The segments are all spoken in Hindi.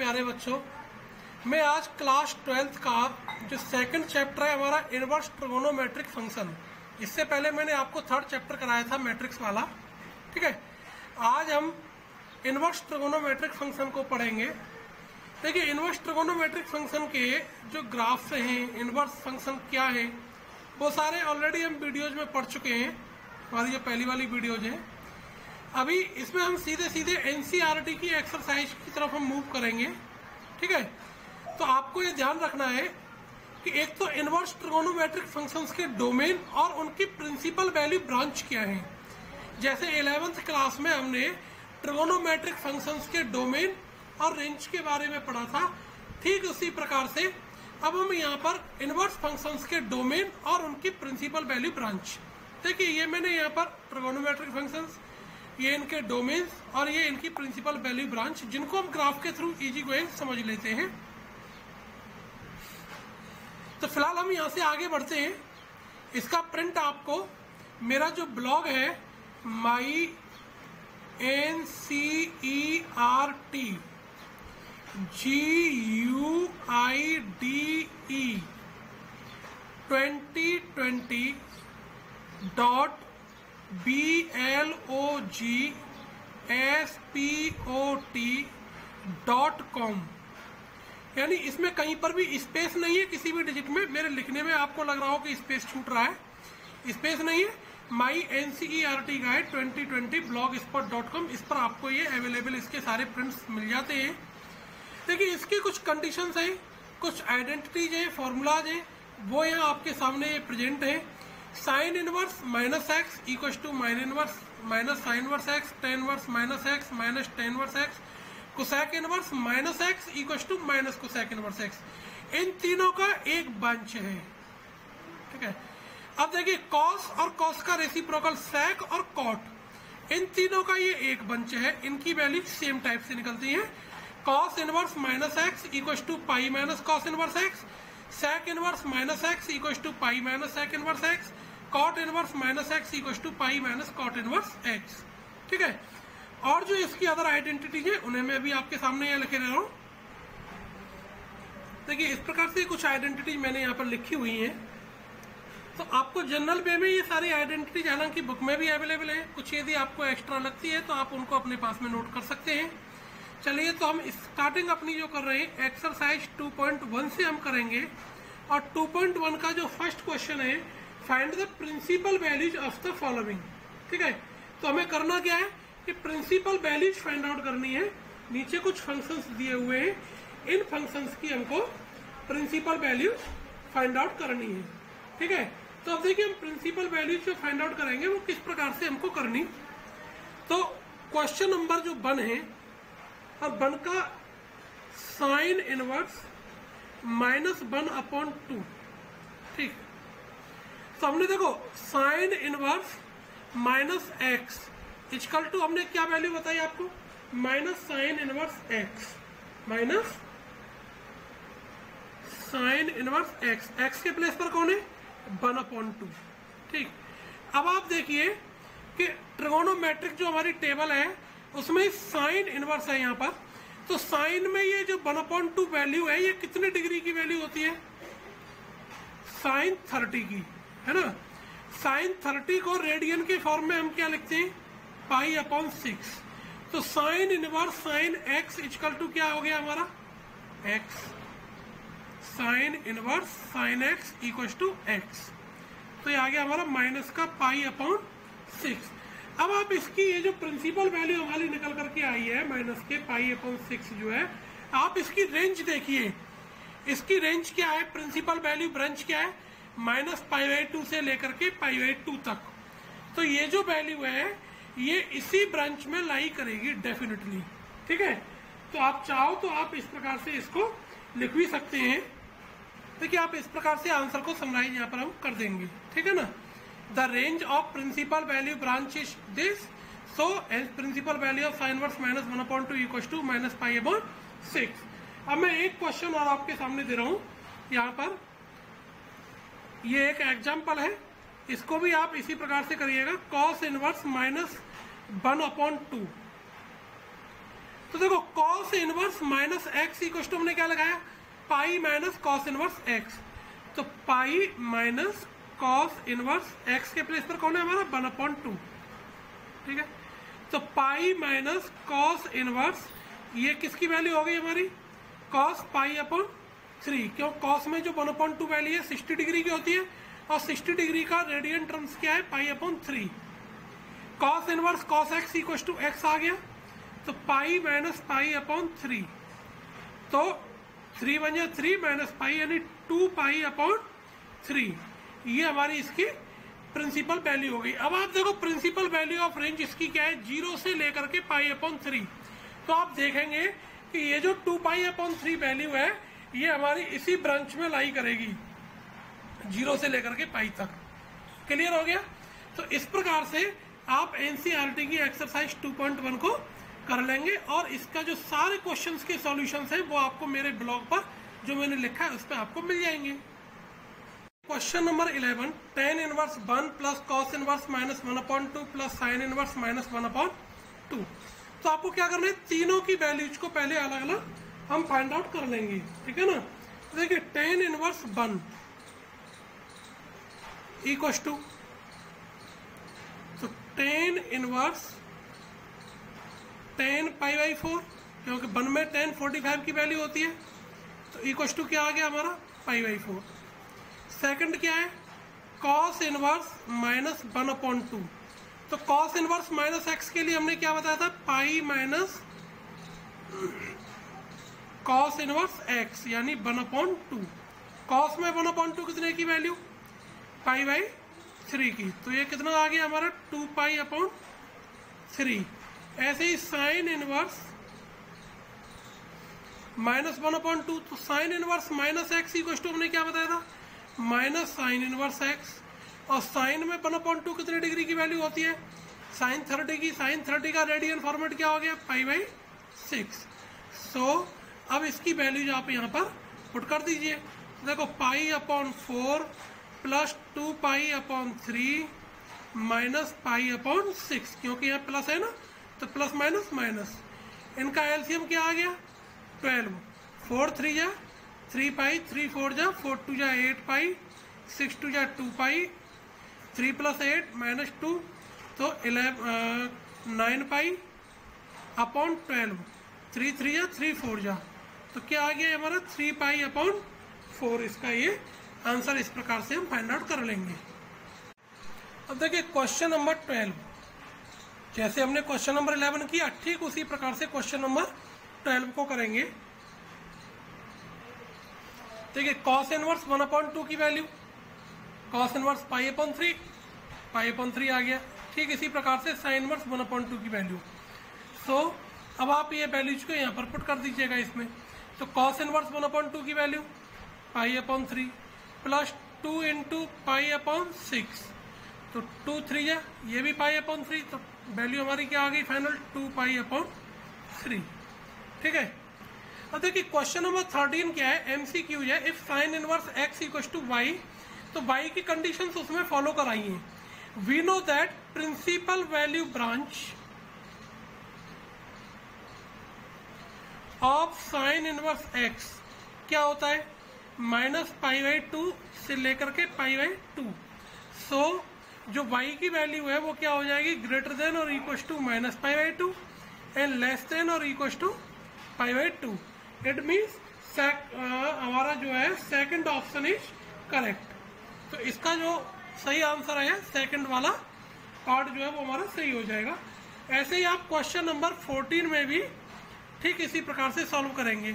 प्यारे बच्चों, मैं आज क्लास 12th का जो सेकंड चैप्टर है हमारा इनवर्स ट्रिगोनोमेट्रिक फंक्शन, इससे पहले मैंने आपको थर्ड चैप्टर कराया था मैट्रिक्स वाला। ठीक है, आज हम इनवर्स ट्रिगोनोमेट्रिक फंक्शन को पढ़ेंगे। देखिए, इनवर्स ट्रिगोनोमेट्रिक फंक्शन के जो ग्राफ्स हैं, इनवर्स फंक्शन क्या है, वो सारे ऑलरेडी हम वीडियोज में पढ़ चुके हैं। हमारी जो पहली वाली वीडियोज है, अभी इसमें हम सीधे सीधे एनसीईआरटी की एक्सरसाइज की तरफ हम मूव करेंगे। ठीक है, तो आपको ये ध्यान रखना है कि एक तो इनवर्स ट्रिगोनोमेट्रिक फंक्शंस के डोमेन और उनकी प्रिंसिपल वैल्यू ब्रांच क्या है। जैसे 11th क्लास में हमने ट्रिगोनोमेट्रिक फंक्शंस के डोमेन और रेंज के बारे में पढ़ा था, ठीक उसी प्रकार से अब हम यहाँ पर इनवर्स फंक्शंस के डोमेन और उनकी प्रिंसिपल वैल्यू ब्रांच। देखिए, ये मैंने यहाँ पर ट्रिगोनोमेट्रिक फंक्शंस, ये इनके डोमेन्स और ये इनकी प्रिंसिपल वैल्यू ब्रांच, जिनको हम ग्राफ के थ्रू इजी गोइंग समझ लेते हैं। तो फिलहाल हम यहाँ से आगे बढ़ते हैं। इसका प्रिंट आपको मेरा जो ब्लॉग है MyNCERT GUIDE2020.blogspot.com, यानी इसमें कहीं पर भी स्पेस नहीं है किसी भी डिजिट में। मेरे लिखने में आपको लग रहा हो कि स्पेस छूट रहा है, स्पेस नहीं है। MyNCERT Guide 2020 blogspot.com, इस पर आपको ये अवेलेबल इसके सारे प्रिंट्स मिल जाते हैं। देखिए, इसकी कुछ कंडीशंस हैं, कुछ आइडेंटिटीज हैं, फॉर्मूलाज हैं, वो यहाँ आपके सामने ये प्रेजेंट है। Sine inverse minus x equal to minus inverse minus sine inverse X, tan inverse minus X minus tan inverse X, cosec inverse minus x equal to minus cosec inverse X. इन तीनों का एक बंच है। ठीक है, अब देखिए, कॉस और कॉस का रेसिप्रोकल सेक और कॉट, इन तीनों का ये एक बंच है। इनकी वैल्यू सेम टाइप से निकलती है। Cos inverse minus x equal to pi minus cos inverse x, sec inverse minus x equal to pi minus sec inverse x, cot inverse minus x equal to pi minus cot inverse x. ठीक है, और जो इसकी अदर आइडेंटिटीज है उन्हें मैं भी आपके सामने यहाँ लिखे रह रहा हूँ। देखिए, इस प्रकार से कुछ आइडेंटिटीज मैंने यहाँ पर लिखी हुई है। तो आपको जनरल वे में ये सारी आइडेंटिटीज हालांकि बुक में भी अवेलेबल है, कुछ यदि आपको एक्स्ट्रा लगती है तो आप उनको अपने पास में नोट कर सकते हैं। चलिए, तो हम स्टार्टिंग अपनी जो कर रहे हैं एक्सरसाइज 2.1 से हम करेंगे। और 2.1 का जो फर्स्ट क्वेश्चन है, find the principal values of the following. ठीक है, तो हमें करना क्या है कि प्रिंसिपल वैल्यूज फाइंड आउट करनी है। नीचे कुछ फंक्शंस दिए हुए हैं, इन फंक्शंस की हमको प्रिंसिपल वैल्यू फाइंड आउट करनी है। ठीक है, तो अब देखिए, हम प्रिंसिपल वैल्यूज जो फाइंड आउट करेंगे वो किस प्रकार से हमको करनी। तो क्वेश्चन नंबर जो 1 है, और 1 का साइन इनवर्स -1/2। ठीक, तो हमने देखो sine inverse minus x equal to, हमने क्या वैल्यू बताई आपको, minus sine inverse x minus sine inverse x. X के प्लेस पर कौन है, 1/2। ठीक, अब आप देखिए कि ट्रिगोनोमेट्रिक जो हमारी टेबल है उसमें साइन इनवर्स है यहाँ पर। तो साइन में ये जो 1/2 वैल्यू है, ये कितने डिग्री की वैल्यू होती है, साइन 30 की, है ना। साइन 30 को रेडियन के फॉर्म में हम क्या लिखते हैं, π/6। तो sine inverse sine x equal to क्या हो गया हमारा, x. Sine inverse sine x equal to x, तो ये आ गया हमारा माइनस का π/6। अब आप इसकी ये जो प्रिंसिपल वैल्यू हमारी निकल करके आई है माइनस के π/6 जो है, आप इसकी रेंज देखिए। इसकी रेंज क्या है, प्रिंसिपल वैल्यू ब्रांच क्या है, -π/2 से लेकर के π/2 तक। तो ये जो वैल्यू है ये इसी ब्रांच में लाई करेगी डेफिनेटली। ठीक है, तो आप चाहो तो आप इस प्रकार से इसको लिख भी सकते हैं। देखिए, आप इस प्रकार से आंसर को समराइज यहाँ पर हम कर देंगे। ठीक है ना, the range of principal value branch is this, so principal value of sine inverse -1/2 equal to -π/6। अब मैं एक क्वेश्चन और आपके सामने दे रहा हूं यहाँ पर, ये एक एग्जाम्पल है, इसको भी आप इसी प्रकार से करिएगा। कॉस इनवर्स -1/2 तो देखो cos inverse minus x equal to हमने क्या लगाया, pi minus cos inverse X. तो pi minus cos inverse X के प्लेस पर कौन है हमारा 1/2, ठीक है। तो पाई माइनस कॉस इनवर्स, ये किसकी वैल्यू हो गई हमारी, कॉस पाई अपॉन 3, क्यों कॉस में जो 1/2 वैल्यू है 60 डिग्री की होती है, और 60 डिग्री का रेडियन टर्म्स क्या है pi upon 3। Cos inverse cos X equal to X आ गया, तो पाई माइनस पाई अपॉन 3, तो 3 बन जाए 3 माइनस पाई यानी 2 पाई अपॉन 3, ये हमारी इसकी प्रिंसिपल वैल्यू हो गई। अब आप देखो प्रिंसिपल वैल्यू ऑफ रेंज इसकी क्या है, 0 से लेकर के पाई अपॉन 3। तो आप देखेंगे कि ये जो 2 पाई अपॉन 3 वैल्यू है ये हमारी इसी ब्रांच में लाई करेगी 0 से लेकर के पाई तक। क्लियर हो गया। तो इस प्रकार से आप एनसीईआरटी की एक्सरसाइज 2.1 को कर लेंगे, और इसका जो सारे क्वेश्चंस के सॉल्यूशंस हैं वो आपको मेरे ब्लॉग पर जो मैंने लिखा है उस पर आपको मिल जाएंगे। Question number 11, tan inverse 1 plus cos inverse minus 1/2 plus sign inverse minus 1/2। तो आपको क्या करना है, तीनों की वैल्यूज को पहले अलग अलग हम फाइंड आउट कर लेंगे, ठीक है ना। तो देखिए tan इनवर्स 1 इक्वल टू, तो tan इनवर्स tan π/4, क्योंकि 1 में tan 45 की वैल्यू होती है, तो इक्वल टू क्या आ गया हमारा π/4। सेकंड क्या है, cos इनवर्स माइनस 1/2। तो cos इनवर्स माइनस एक्स के लिए हमने क्या बताया था, pi minus cos inverse x यानी 1/2। cos में 1/2 कितने की वैल्यू, π/3 की, तो ये कितना आ गया हमारा 2 पाई/3। ऐसे ही साइन इनवर्स माइनस 1/2, तो sine inverse minus x equal to हमने क्या बताया था, माइनस साइन इनवर्स एक्स, और साइन में 1/2 कितने डिग्री की वैल्यू होती है, साइन 30 की। साइन 30 का रेडियन फॉर्मेट क्या हो गया, π/6। सो अब इसकी वैल्यूज आप यहाँ पर पुट कर दीजिए। देखो π/4 प्लस 2 π/3 माइनस π/6, क्योंकि यहाँ प्लस है ना, तो प्लस माइनस माइनस, इनका एलसीएम क्या आ गया 12। 4 3 जा 3 पाई, 3 4 जा 4 2 जा 8 पाई, 6 2 जा 2 पाई, 3 प्लस 8 माइनस 2, तो 9 पाई अपॉन 12। 3 3 जा 3 4 जा, तो क्या आ गया हमारा 3 पाई अपॉन 4। इसका ये आंसर इस प्रकार से हम फाइंड आउट कर लेंगे। अब देखिए क्वेश्चन नंबर 12, जैसे हमने क्वेश्चन नंबर 11 किया ठीक उसी प्रकार से क्वेश्चन नंबर 12 को करेंगे। देखिए cos इनवर्स 1/2 की वैल्यू, cos इनवर्स π/3, π/3 आ गया। ठीक इसी प्रकार से sin इनवर्स 1/2 की वैल्यू। सो अब आप ये वैल्यूज को यहाँ पर पुट कर दीजिएगा इसमें। तो cos इनवर्स 1/2 की वैल्यू π/3 प्लस 2 इंटू π/6, तो 2 3 जा ये भी π/3, तो वैल्यू हमारी क्या आ गई फाइनल 2 π/3। ठीक है। अब देखिए क्वेश्चन नंबर 13 क्या है, एमसीक्यू है। If sine inverse x equal to y, तो वाई की कंडीशंस उसमें फॉलो कराई हैं। We know that principal value branch of sine inverse x क्या होता है, माइनस π/2 से लेकर के π/2। सो जो y की वैल्यू है वो क्या हो जाएगी, greater than or equal to minus π/2 and less than or equal to π/2। It means हमारा जो है सेकंड ऑप्शन इज करेक्ट। तो इसका जो सही आंसर है सेकंड वाला पार्ट जो है वो हमारा सही हो जाएगा। ऐसे ही आप क्वेश्चन नंबर 14 में भी ठीक इसी प्रकार से सॉल्व करेंगे।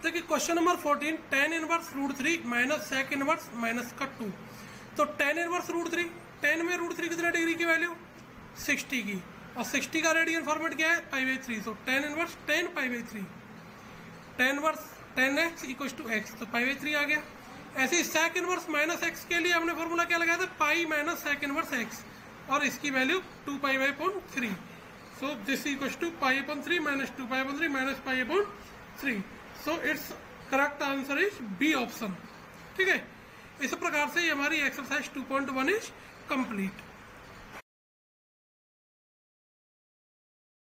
देखिए question number 14, tan inverse √3 minus sec inverse minus का 2। तो tan इनवर्स √3, tan में √3 कितने डिग्री की वैल्यू 60 की, और 60 का रेडियन फॉर्मेट क्या है π/3। तो tan inverse 10 π/3, tan inverse 10x equal to x, तो π/3 आ गया। ऐसे ही sec इनवर्स माइनस x के लिए हमने फॉर्मूला क्या लगाया था, pi minus sec inverse x, और इसकी value 2 π/3। So this equal to π/3 minus 2 π/3 minus π/3। So it's correct answer is B option. ठीक है। इस प्रकार से हमारी एक्सरसाइज 2.1 इज कंप्लीट।